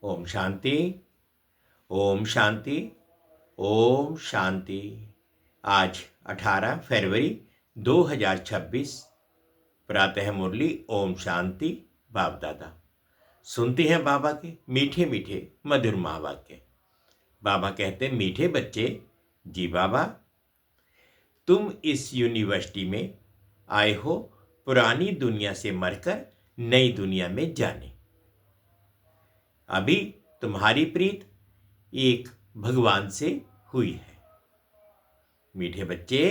ओम शांति। ओम शांति। ओम शांति। आज 18 फरवरी 2026 प्रातः मुरली ओम शांति। बाप दादा सुनते हैं बाबा के मीठे मीठे मधुर महावाक्य। बाबा कहते मीठे बच्चे, जी बाबा, तुम इस यूनिवर्सिटी में आए हो पुरानी दुनिया से मरकर नई दुनिया में जाने। अभी तुम्हारी प्रीत एक भगवान से हुई है। मीठे बच्चे,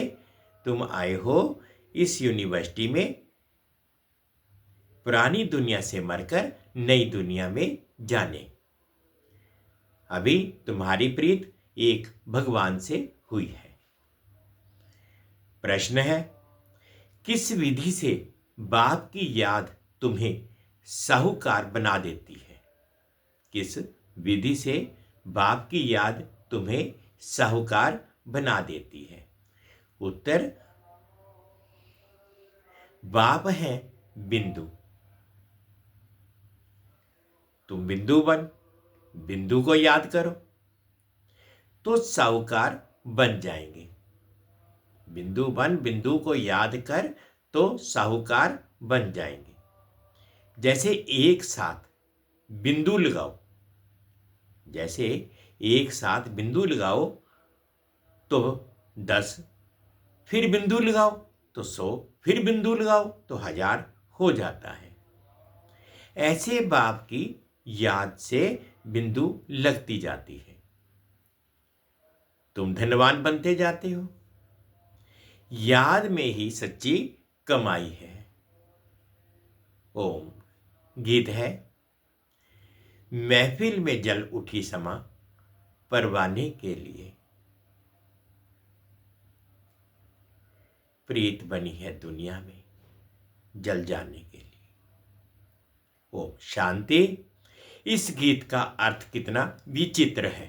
तुम आए हो इस यूनिवर्सिटी में पुरानी दुनिया से मरकर नई दुनिया में जाने। अभी तुम्हारी प्रीत एक भगवान से हुई है। प्रश्न है, किस विधि से बाप की याद तुम्हें साहूकार बना देती है? किस विधि से बाप की याद तुम्हें साहूकार बना देती है? उत्तर, बाप है बिंदु। तुम बिंदु बन बिंदु को याद करो तो साहूकार बन जाएंगे। बिंदु बन बिंदु को याद कर तो साहूकार बन जाएंगे। जैसे एक साथ बिंदु लगाओ, जैसे एक साथ बिंदु लगाओ तो 10, फिर बिंदु लगाओ तो 100, फिर बिंदु लगाओ तो 1000 हो जाता है। ऐसे बाप की याद से बिंदु लगती जाती है। तुम धनवान बनते जाते हो। याद में ही सच्ची कमाई है। ओम। गीत है, महफिल में जल उठी समा परवाने के लिए। प्रीत बनी है दुनिया में जल जाने के लिए। ओम शांति। इस गीत का अर्थ कितना विचित्र है।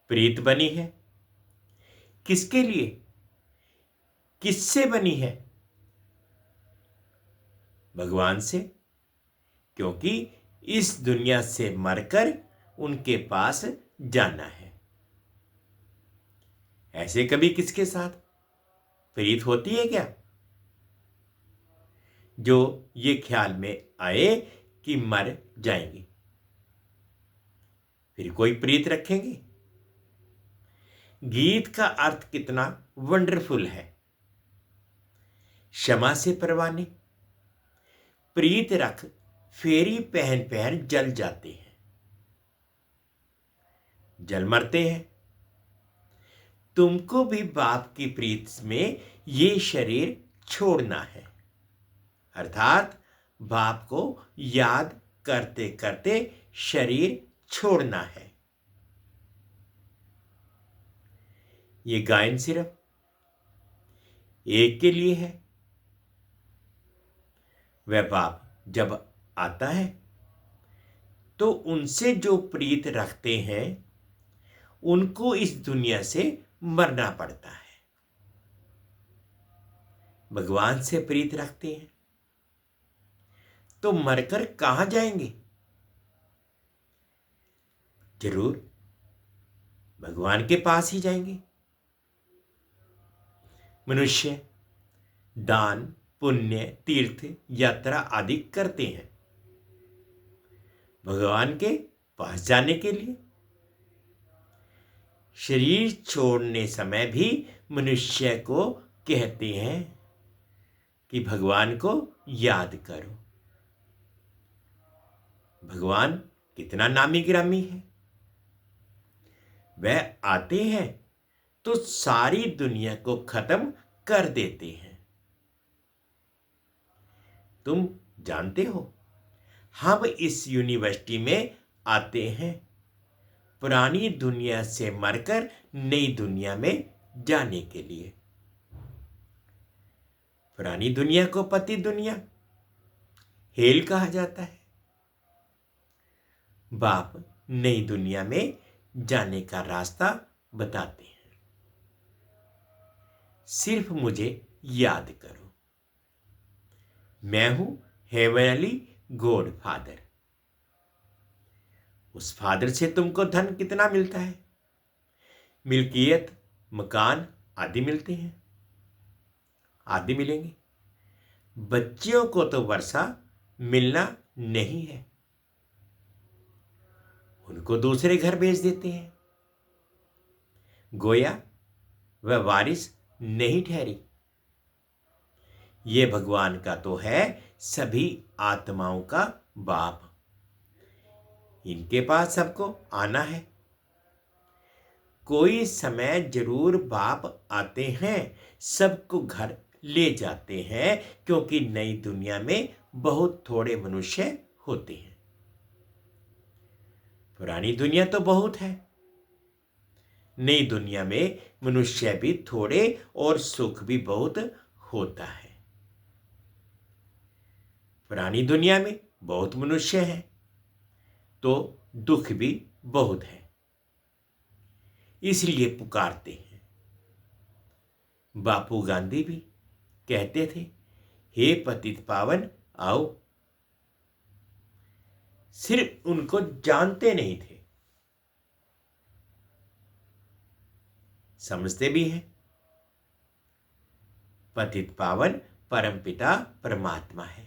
प्रीत बनी है किसके लिए, किससे बनी है? भगवान से, क्योंकि इस दुनिया से मरकर उनके पास जाना है। ऐसे कभी किसके साथ प्रीत होती है क्या? जो ये ख्याल में आए कि मर जाएंगे, फिर कोई प्रीत रखेंगे? गीत का अर्थ कितना वंडरफुल है। क्षमा से परवाने, प्रीत रख फेरी पहन पहन जल जाते हैं, जल मरते हैं। तुमको भी बाप की प्रीत में ये शरीर छोड़ना है, अर्थात बाप को याद करते करते शरीर छोड़ना है। ये गायन सिर्फ एक के लिए है। वह बाप जब आता है तो उनसे जो प्रीत रखते हैं उनको इस दुनिया से मरना पड़ता है। भगवान से प्रीत रखते हैं तो मरकर कहां जाएंगे? जरूर भगवान के पास ही जाएंगे। मनुष्य दान, पुण्य, तीर्थ यात्रा आदि करते हैं भगवान के पास जाने के लिए। शरीर छोड़ने समय भी मनुष्य को कहते हैं कि भगवान को याद करो। भगवान कितना नामी गिरामी है। वह आते हैं तो सारी दुनिया को खत्म कर देते हैं। तुम जानते हो, हम इस यूनिवर्सिटी में आते हैं पुरानी दुनिया से मरकर नई दुनिया में जाने के लिए। पुरानी दुनिया को पति दुनिया, हेल कहा जाता है। बाप नई दुनिया में जाने का रास्ता बताते हैं। सिर्फ मुझे याद करो, मैं हूं हेवनली गॉड फादर। उस फादर से तुमको धन कितना मिलता है? मिल्कियत, मकान आदि मिलते हैं, आदि मिलेंगे। बच्चियों को तो वर्षा मिलना नहीं है, उनको दूसरे घर भेज देते हैं। गोया वह वारिस नहीं ठहरी। ये भगवान का तो है सभी आत्माओं का बाप, इनके पास सबको आना है। कोई समय जरूर बाप आते हैं, सबको घर ले जाते हैं, क्योंकि नई दुनिया में बहुत थोड़े मनुष्य होते हैं। पुरानी दुनिया तो बहुत है, नई दुनिया में मनुष्य भी थोड़े और सुख भी बहुत होता है। पुरानी दुनिया में बहुत मनुष्य हैं तो दुख भी बहुत है, इसलिए पुकारते हैं। बापू गांधी भी कहते थे, हे पतित पावन आओ। सिर्फ उनको जानते नहीं थे, समझते भी हैं। पतित पावन परमपिता परमात्मा है,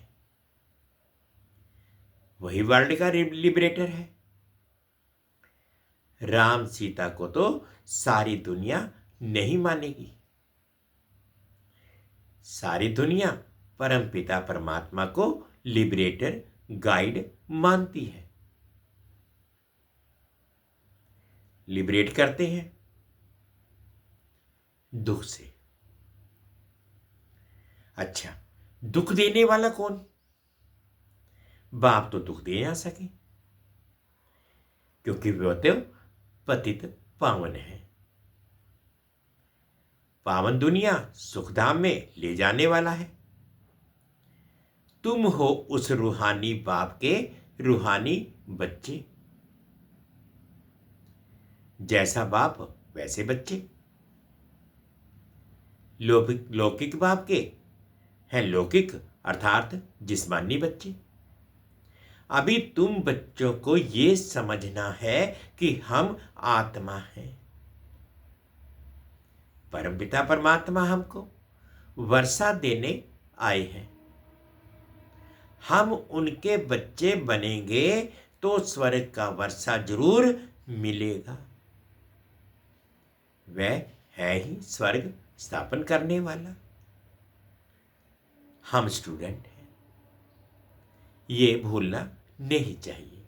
वही वर्ल्ड का लिबरेटर है। राम सीता को तो सारी दुनिया नहीं मानेगी, सारी दुनिया परमपिता परमात्मा को लिबरेटर, गाइड मानती है, लिबरेट करते हैं दुख से। अच्छा, दुख देने वाला कौन? बाप तो दुख दे ना सके, क्योंकि वो तो पतित पावन है। पावन दुनिया सुखधाम में ले जाने वाला है। तुम हो उस रूहानी बाप के रूहानी बच्चे, जैसा बाप वैसे बच्चे। लौकिक बाप के हैं लौकिक अर्थात जिस्मानी बच्चे। अभी तुम बच्चों को ये समझना है कि हम आत्मा हैं। परमपिता परमात्मा हमको वर्षा देने आए हैं, हम उनके बच्चे बनेंगे तो स्वर्ग का वर्षा जरूर मिलेगा। वह है ही स्वर्ग स्थापन करने वाला। हम स्टूडेंट हैं, ये भूलना नहीं चाहिए।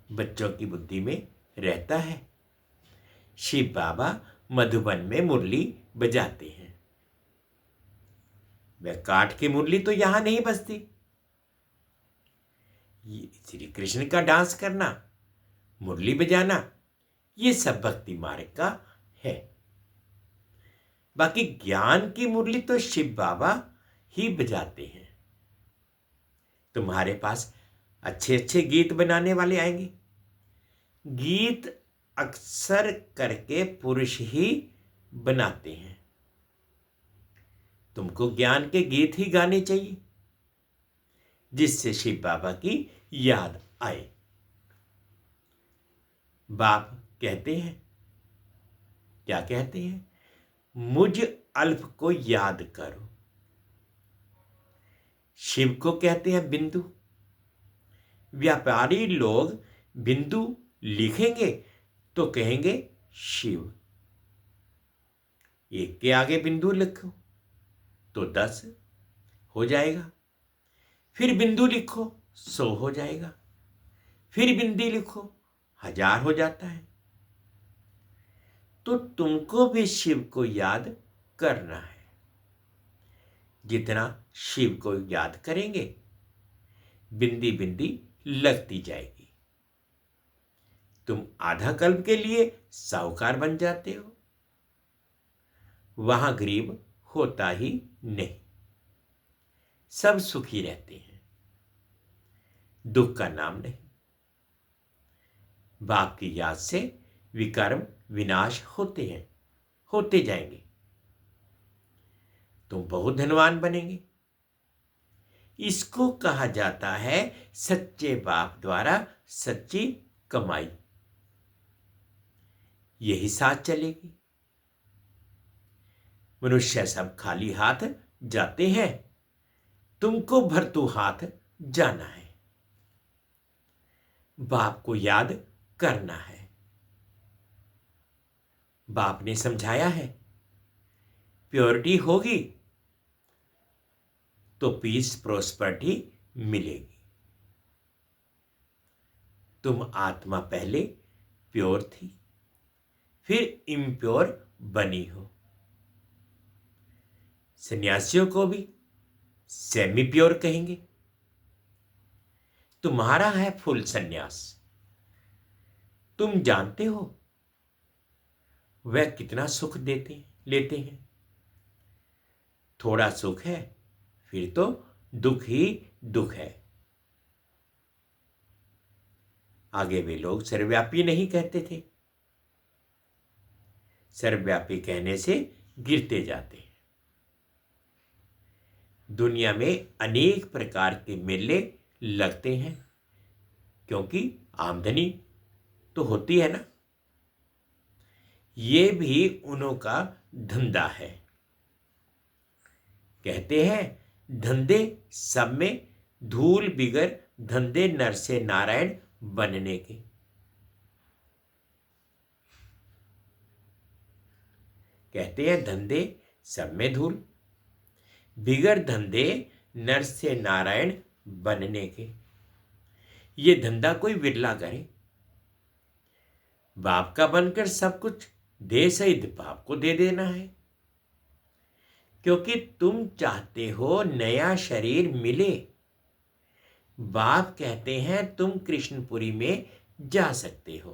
बच्चों की बुद्धि में रहता है, शिव बाबा मधुबन में मुरली बजाते हैं। वह काठ की मुरली तो यहां नहीं बजती। श्री कृष्ण का डांस करना, मुरली बजाना, ये सब भक्ति मार्ग का है। बाकी ज्ञान की मुरली तो शिव बाबा ही बजाते हैं। तुम्हारे पास अच्छे अच्छे गीत बनाने वाले आएंगे। गीत अक्सर करके पुरुष ही बनाते हैं। तुमको ज्ञान के गीत ही गाने चाहिए, जिससे शिव बाबा की याद आए। बाप कहते हैं, क्या कहते हैं? मुझ अल्प को याद करो। शिव को कहते हैं बिंदु। व्यापारी लोग बिंदु लिखेंगे तो कहेंगे शिव। एक के आगे बिंदु लिखो तो 10 हो जाएगा, फिर बिंदु लिखो 100 हो जाएगा, फिर बिंदी लिखो 1000 हो जाता है। तो तुमको भी शिव को याद करना है। जितना शिव को याद करेंगे, बिंदी बिंदी लगती जाएगी। तुम आधा कल्प के लिए साहूकार बन जाते हो, वहां गरीब होता ही नहीं, सब सुखी रहते हैं, दुख का नाम नहीं। बाप की याद से विकर्म विनाश होते हैं, होते जाएंगे। तुम बहुत धनवान बनेंगे। इसको कहा जाता है सच्चे बाप द्वारा सच्ची कमाई। यही साथ चलेगी। मनुष्य सब खाली हाथ जाते हैं, तुमको भरतू हाथ जाना है। बाप को याद करना है। बाप ने समझाया है, प्योरिटी होगी तो पीस प्रोस्पेरिटी मिलेगी। तुम आत्मा पहले प्योर थी, फिर इम्प्योर बनी हो। सन्यासियों को भी सेमी प्योर कहेंगे। तुम्हारा है फुल सन्यास। तुम जानते हो वह कितना सुख लेते हैं। थोड़ा सुख है फिर तो दुख ही दुख है। आगे वे लोग सर्वव्यापी नहीं कहते थे। सर्वव्यापी कहने से गिरते जाते हैं। दुनिया में अनेक प्रकार के मेले लगते हैं, क्योंकि आमदनी तो होती है ना। ये भी उन्हों का धंधा है। कहते हैं धंधे सब में धूल बिगर धंधे नर से नारायण बनने के। कहते हैं धंधे सब में धूल बिगर धंधे नर से नारायण बनने के। ये धंधा कोई विरला करे। बाप का बनकर सब कुछ दे सहित बाप को दे देना है, क्योंकि तुम चाहते हो नया शरीर मिले। बाप कहते हैं तुम कृष्णपुरी में जा सकते हो,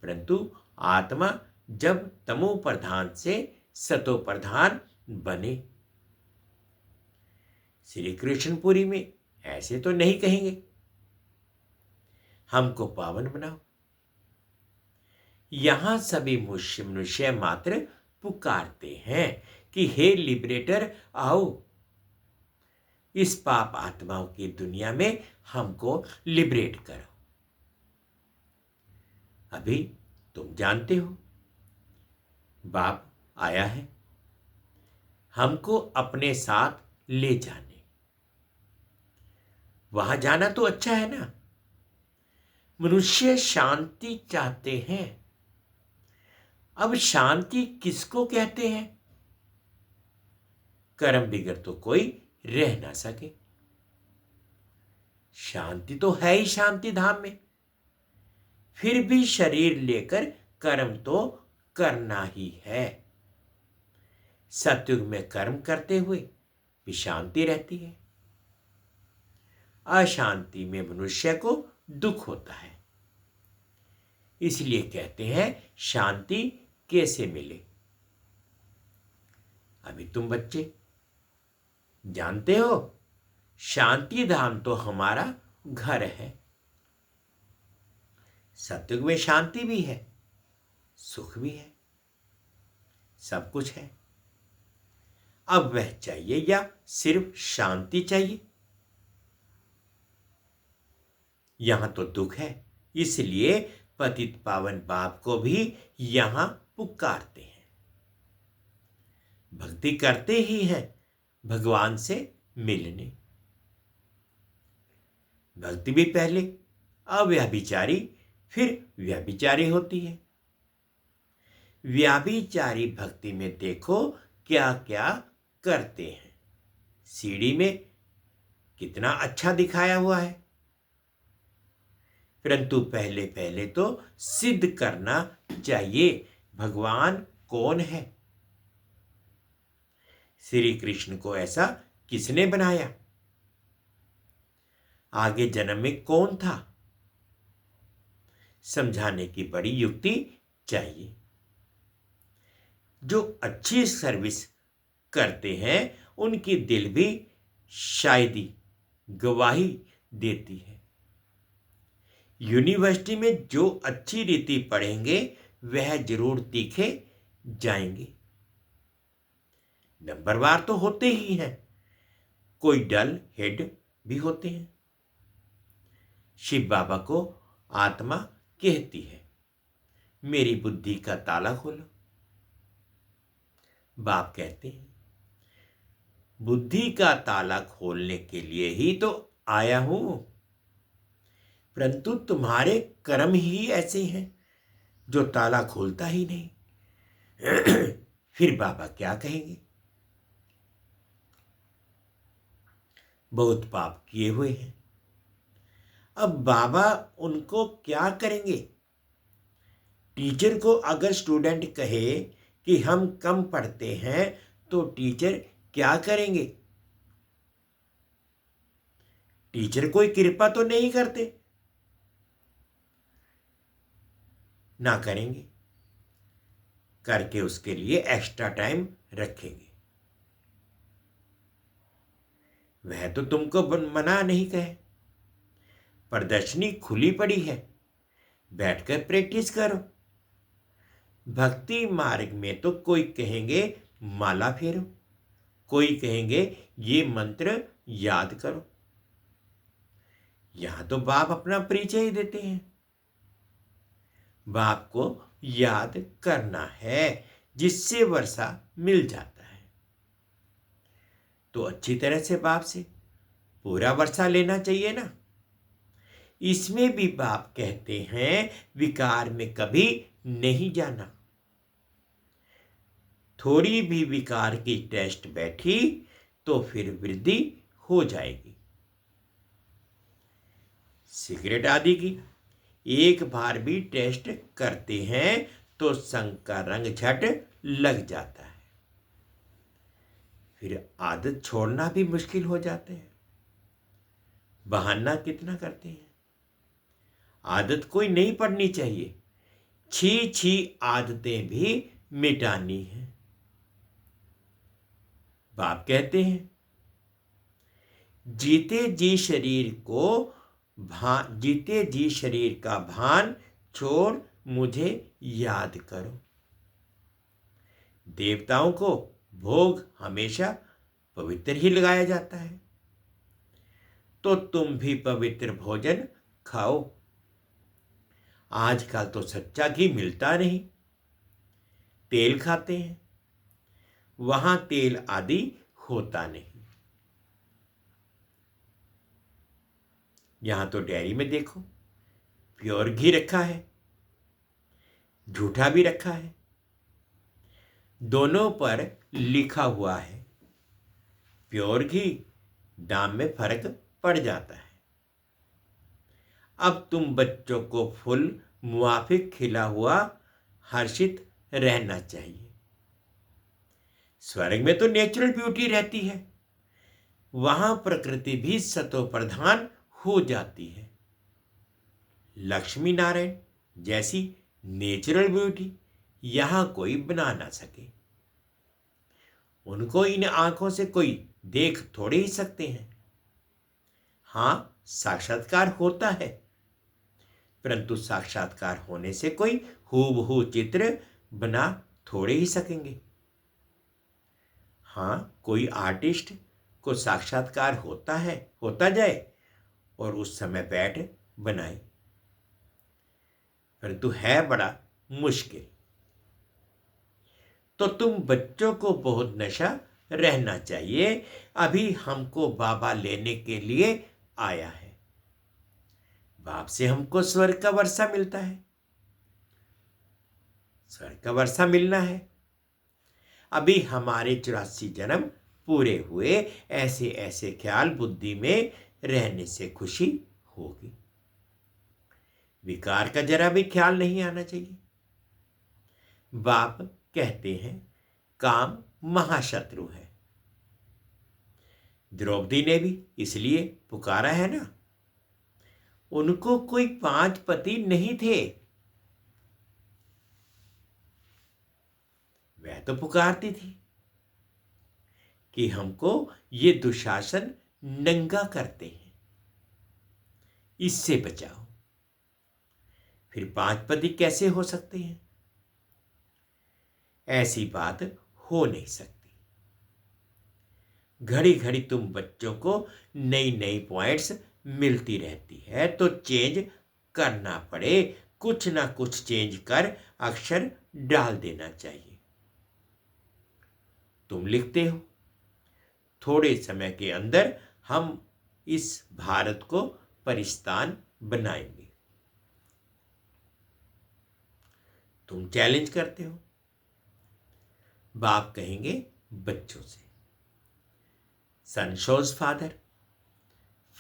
परंतु आत्मा जब तमो प्रधान से सतो प्रधान बने। श्री कृष्णपुरी में ऐसे तो नहीं कहेंगे हमको पावन बनाओ। यहां सभी मनुष्य मात्र पुकारते हैं कि हे लिबरेटर आओ, इस पाप आत्माओं की दुनिया में हमको लिबरेट करो। अभी तुम जानते हो बाप आया है हमको अपने साथ ले जाने। वहां जाना तो अच्छा है ना। मनुष्य शांति चाहते हैं। अब शांति किसको कहते हैं? कर्म बिगर तो कोई रह ना सके। शांति तो है ही शांति धाम में, फिर भी शरीर लेकर कर्म तो करना ही है। सतयुग में कर्म करते हुए भी शांति रहती है। अशांति में मनुष्य को दुख होता है। इसलिए कहते हैं शांति कैसे मिले। अभी तुम बच्चे जानते हो शांति धाम तो हमारा घर है। सतयुग में शांति भी है, सुख भी है, सब कुछ है। अब वह चाहिए या सिर्फ शांति चाहिए? यहां तो दुख है, इसलिए पतित पावन बाप को भी यहां पुकारते हैं। भक्ति करते ही हैं भगवान से मिलने। भक्ति भी पहले अव्यभिचारी फिर व्यभिचारी होती है। व्यभिचारी भक्ति में देखो क्या क्या करते हैं। सीढ़ी में कितना अच्छा दिखाया हुआ है, परंतु पहले पहले तो सिद्ध करना चाहिए भगवान कौन है। श्री कृष्ण को ऐसा किसने बनाया? आगे जन्म में कौन था? समझाने की बड़ी युक्ति चाहिए। जो अच्छी सर्विस करते हैं उनकी दिल भी शायदी गवाही देती है। यूनिवर्सिटी में जो अच्छी रीति पढ़ेंगे वह जरूर तीखे जाएंगे। नंबरवार तो होते ही हैं, कोई डल हेड भी होते हैं। शिव बाबा को आत्मा कहती है, मेरी बुद्धि का ताला खोलो। बाप कहते हैं, बुद्धि का ताला खोलने के लिए ही तो आया हूं, परंतु तुम्हारे कर्म ही ऐसे हैं जो ताला खोलता ही नहीं। फिर बाबा क्या कहेंगे? बहुत पाप किए हुए हैं। अब बाबा उनको क्या करेंगे? टीचर को अगर स्टूडेंट कहे कि हम कम पढ़ते हैं तो टीचर क्या करेंगे? टीचर कोई कृपा तो नहीं करते, ना करेंगे, करके उसके लिए एक्स्ट्रा टाइम रखेंगे। वह तो तुमको मना नहीं कहे, प्रदर्शनी खुली पड़ी है, बैठकर प्रैक्टिस करो। भक्ति मार्ग में तो कोई कहेंगे माला फेरो, कोई कहेंगे ये मंत्र याद करो। यहां तो बाप अपना परिचय ही देते हैं, बाप को याद करना है जिससे वर्षा मिल जाता है। तो अच्छी तरह से बाप से पूरा वर्षा लेना चाहिए ना। इसमें भी बाप कहते हैं विकार में कभी नहीं जाना। थोड़ी भी विकार की टेस्ट बैठी तो फिर वृद्धि हो जाएगी। सिगरेट आदि की एक बार भी टेस्ट करते हैं तो संग का रंग झट लग जाता है, फिर आदत छोड़ना भी मुश्किल हो जाते हैं। बहाना कितना करते हैं, आदत कोई नहीं पड़नी चाहिए, छी छी आदतें भी मिटानी है। बाप कहते हैं जीते जी शरीर को जीते जी शरीर का भान छोड़ मुझे याद करो। देवताओं को भोग हमेशा पवित्र ही लगाया जाता है, तो तुम भी पवित्र भोजन खाओ। आजकल तो सच्चा घी मिलता नहीं, तेल खाते हैं, वहां तेल आदि होता नहीं। यहां तो डेयरी में देखो प्योर घी रखा है, झूठा भी रखा है, दोनों पर लिखा हुआ है प्योर घी, दाम में फर्क पड़ जाता है। अब तुम बच्चों को फुल मुआफिक खिला हुआ हर्षित रहना चाहिए। स्वर्ग में तो नेचुरल ब्यूटी रहती है, वहां प्रकृति भी सतो प्रधान हो जाती है। लक्ष्मी नारायण जैसी नेचुरल ब्यूटी यहां कोई बना ना सके। उनको इन आंखों से कोई देख थोड़े ही सकते हैं। हां, साक्षात्कार होता है, परंतु साक्षात्कार होने से कोई हूबहू चित्र बना थोड़े ही सकेंगे। हां, कोई आर्टिस्ट को साक्षात्कार होता जाए और उस समय बैठ बनाए, परंतु है बड़ा मुश्किल। तो तुम बच्चों को बहुत नशा रहना चाहिए, अभी हमको बाबा लेने के लिए आया है। बाप से हमको स्वर्ग का वर्षा मिलता है, स्वर्ग का वर्षा मिलना है। अभी हमारे 84 जन्म पूरे हुए, ऐसे ऐसे ख्याल बुद्धि में रहने से खुशी होगी। विकार का जरा भी ख्याल नहीं आना चाहिए। बाप कहते हैं काम महाशत्रु है। द्रौपदी ने भी इसलिए पुकारा है ना, उनको कोई 5 पति नहीं थे, वह तो पुकारती थी कि हमको ये दुशासन नंगा करते हैं, इससे बचाओ। फिर 5 पति कैसे हो सकते हैं? ऐसी बात हो नहीं सकती। घड़ी घड़ी तुम बच्चों को नई नई पॉइंट्स मिलती रहती है, तो चेंज करना पड़े, कुछ ना कुछ चेंज कर अक्षर डाल देना चाहिए। तुम लिखते हो, थोड़े समय के अंदर हम इस भारत को परिस्तान बनाएंगे। तुम चैलेंज करते हो, बाप कहेंगे बच्चों से, सन शोज फादर,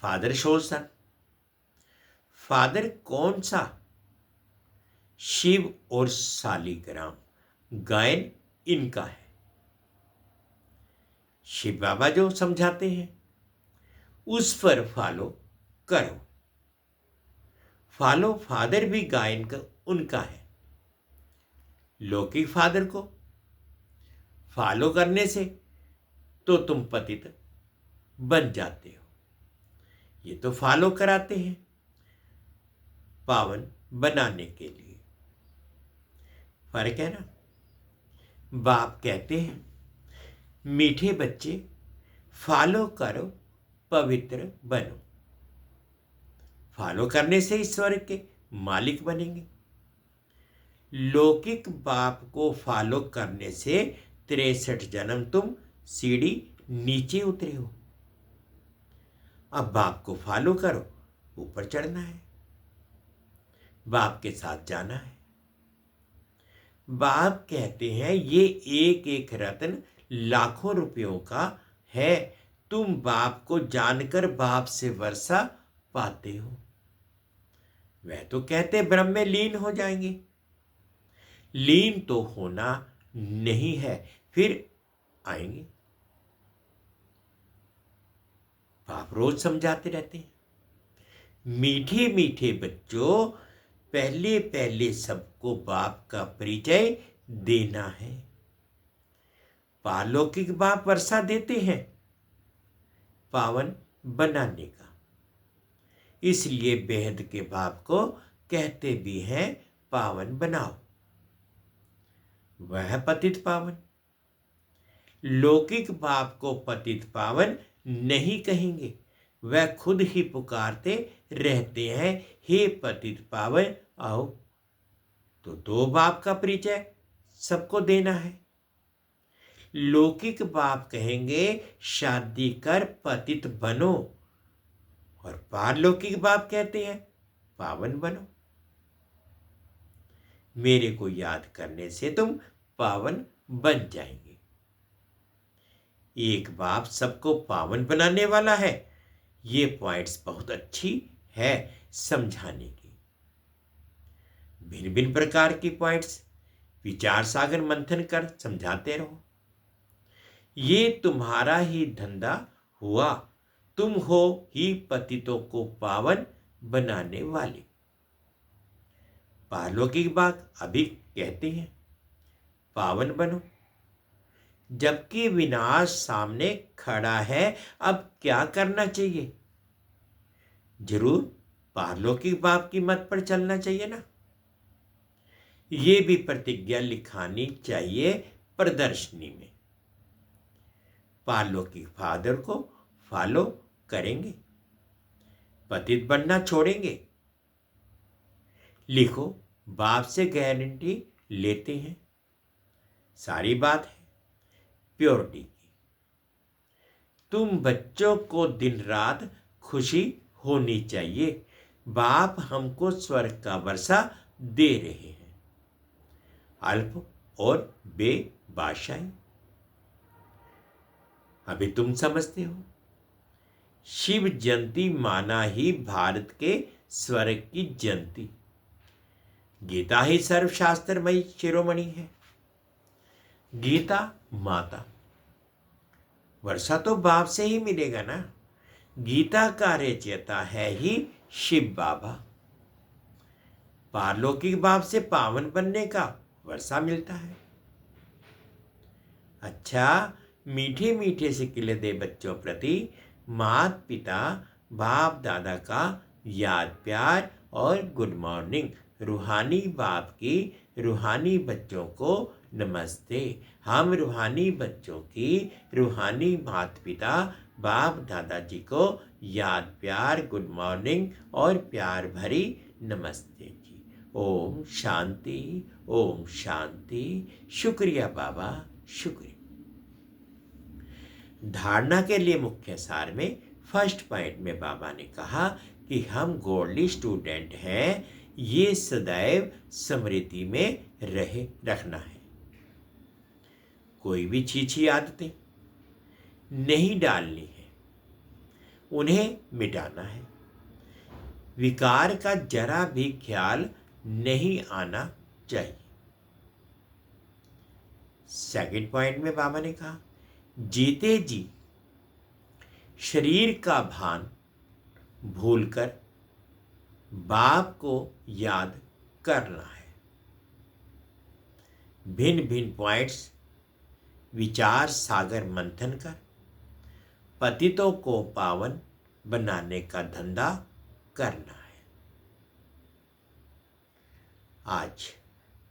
फादर शोज सन। फादर कौन सा? शिव और शालिग्राम, गायन इनका है। शिव बाबा जो समझाते हैं उस पर फॉलो करो। फॉलो फादर भी गायन का उनका है। लौकिक फादर को फॉलो करने से तो तुम पतित बन जाते हो, ये तो फॉलो कराते हैं पावन बनाने के लिए। फर्क है ना। बाप कहते हैं मीठे बच्चे फॉलो करो, पवित्र बनो। फॉलो करने से ईश्वर के मालिक बनेंगे। लौकिक बाप को फॉलो करने से 63 जन्म तुम सीढ़ी नीचे उतरे हो। अब बाप को फॉलो करो, ऊपर चढ़ना है, बाप के साथ जाना है। बाप कहते हैं ये एक एक रत्न लाखों रुपयों का है, तुम बाप को जानकर बाप से वर्षा पाते हो। वह तो कहते ब्रह्म में लीन हो जाएंगे। लीन तो होना नहीं है, फिर आएंगे। बाप रोज समझाते रहते हैं मीठे मीठे बच्चों, पहले पहले सबको बाप का परिचय देना है। पारलौकिक बाप वर्षा देते हैं पावन बनाने का, इसलिए बेहद के बाप को कहते भी हैं पावन बनाओ। वह पतित पावन। लौकिक बाप को पतित पावन नहीं कहेंगे, वह खुद ही पुकारते रहते हैं हे पतित पावन आओ। तो दो बाप का परिचय सबको देना है। लौकिक बाप कहेंगे शादी कर पतित बनो, और पारलौकिक बाप कहते हैं पावन बनो। मेरे को याद करने से तुम पावन बन जाएंगे। एक बाप सबको पावन बनाने वाला है। ये पॉइंट्स बहुत अच्छी है समझाने की। भिन्न भिन्न प्रकार की पॉइंट्स विचार सागर मंथन कर समझाते रहो। ये तुम्हारा ही धंधा हुआ, तुम हो ही पतितों को पावन बनाने वाले। पारलौकिक बात अभी कहते हैं पावन बनो, जबकि विनाश सामने खड़ा है। अब क्या करना चाहिए? जरूर पारलौकिक बाप की मत पर चलना चाहिए ना। ये भी प्रतिज्ञा लिखानी चाहिए प्रदर्शनी में। पारलौकिक फादर को फॉलो करेंगे, पतित बनना छोड़ेंगे। लिखो, बाप से गारंटी लेते हैं। सारी बात है प्योरिटी की। तुम बच्चों को दिन रात खुशी होनी चाहिए। बाप हमको स्वर्ग का वर्षा दे रहे हैं, अल्प और बेबाशाई। अभी तुम समझते हो शिव जयंती माना ही भारत के स्वर्ग की जयंती। गीता ही सर्वशास्त्रमयी शिरोमणि है। गीता माता, वर्षा तो बाप से ही मिलेगा ना। गीता का रचयिता है ही शिव बाबा। पारलौकिक बाप से पावन बनने का वर्षा मिलता है। अच्छा, मीठे मीठे सिक्के दे बच्चों प्रति माता पिता बाप दादा का याद प्यार और गुड मॉर्निंग। रूहानी बाप की रूहानी बच्चों को नमस्ते। हम रूहानी बच्चों की रूहानी माता पिता बाप दादाजी को याद प्यार गुड मॉर्निंग और प्यार भरी नमस्ते जी। ओम शांति, ओम शांति। शुक्रिया बाबा, शुक्रिया। धारणा के लिए मुख्य सार में फर्स्ट पॉइंट में बाबा ने कहा कि हम गोल्डी स्टूडेंट हैं, ये सदैव स्मृति में रखना है। कोई भी छीछी आदतें नहीं डालनी है, उन्हें मिटाना है। विकार का जरा भी ख्याल नहीं आना चाहिए। सेकंड पॉइंट में बाबा ने कहा जीते जी शरीर का भान भूलकर बाप को याद करना है। भिन्न भिन्न पॉइंट्स विचार सागर मंथन कर पतितों को पावन बनाने का धंधा करना है। आज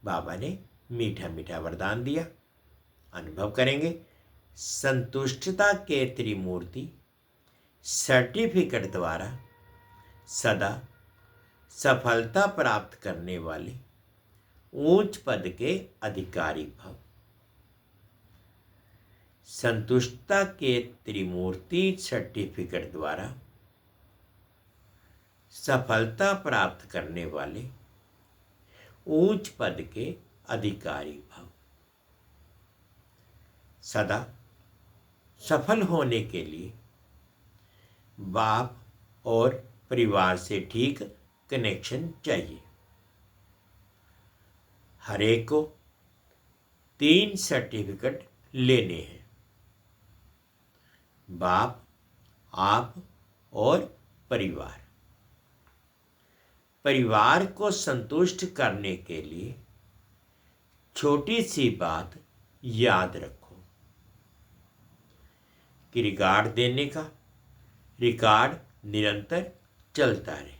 बाबा ने मीठा मीठा वरदान दिया, अनुभव करेंगे। संतुष्टता के त्रिमूर्ति सर्टिफिकेट द्वारा सदा सफलता प्राप्त करने वाले उच्च पद के अधिकारी भव। संतुष्टता के त्रिमूर्ति सर्टिफिकेट द्वारा सफलता प्राप्त करने वाले उच्च पद के अधिकारी भव। सदा सफल होने के लिए बाप और परिवार से ठीक कनेक्शन चाहिए। हर एक को 3 सर्टिफिकेट लेने हैं, बाप, आप और परिवार। परिवार को संतुष्ट करने के लिए छोटी सी बात याद रखो कि रिकॉर्ड देने का रिकॉर्ड निरंतर चलता रहे।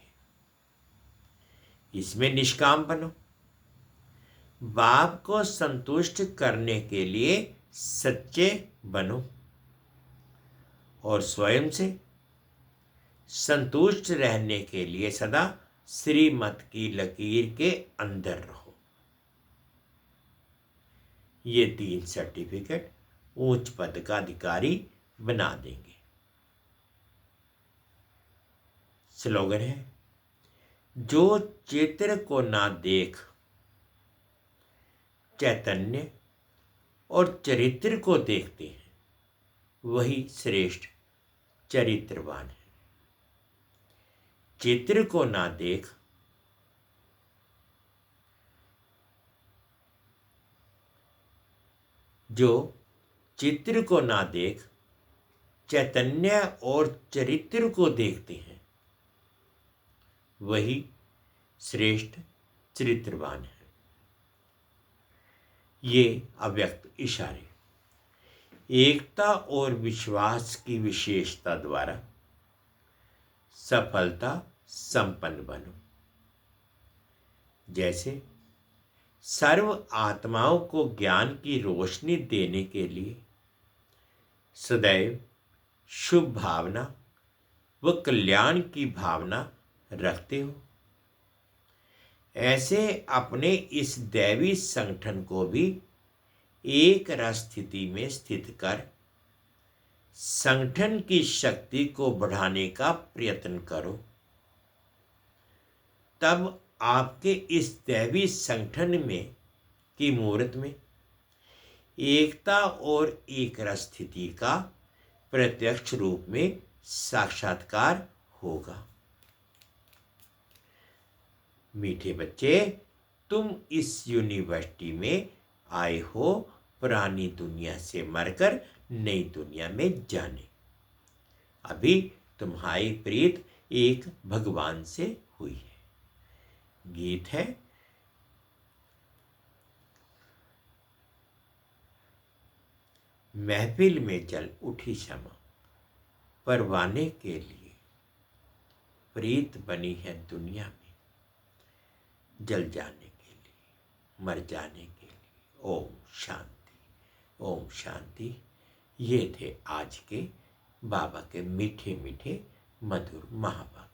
इसमें निष्काम बनो। बाप को संतुष्ट करने के लिए सच्चे बनो और स्वयं से संतुष्ट रहने के लिए सदा श्रीमत की लकीर के अंदर रहो। ये 3 सर्टिफिकेट उच्च पद का अधिकारी बना देंगे। स्लोगन है जो चित्र को ना देख चैतन्य और चरित्र को देखते हैं वही श्रेष्ठ चरित्रवान है। चित्र को ना देख जो चित्र को ना देख चैतन्य और चरित्र को देखते हैं वही श्रेष्ठ चरित्रवान है। ये अव्यक्त इशारे एकता और विश्वास की विशेषता द्वारा सफलता संपन्न बनो। जैसे सर्व आत्माओं को ज्ञान की रोशनी देने के लिए सदैव शुभ भावना व कल्याण की भावना रखते हो, ऐसे अपने इस दैवी संगठन को भी एक रस स्थिति में स्थित कर संगठन की शक्ति को बढ़ाने का प्रयत्न करो। तब आपके इस दैवी संगठन में की मुहूर्त में एकता और एक रस स्थिति का प्रत्यक्ष रूप में साक्षात्कार होगा। मीठे बच्चे, तुम इस यूनिवर्सिटी में आए हो पुरानी दुनिया से मरकर नई दुनिया में जाने। अभी तुम्हारी प्रीत एक भगवान से हुई है। गीत है महफिल में जल उठी शमा परवाने के लिए प्रीत बनी है दुनिया में जल जाने के लिए मर जाने के लिए ओम शांति, ओम शांति। ये थे आज के बाबा के मीठे मीठे मधुर महावाक्य।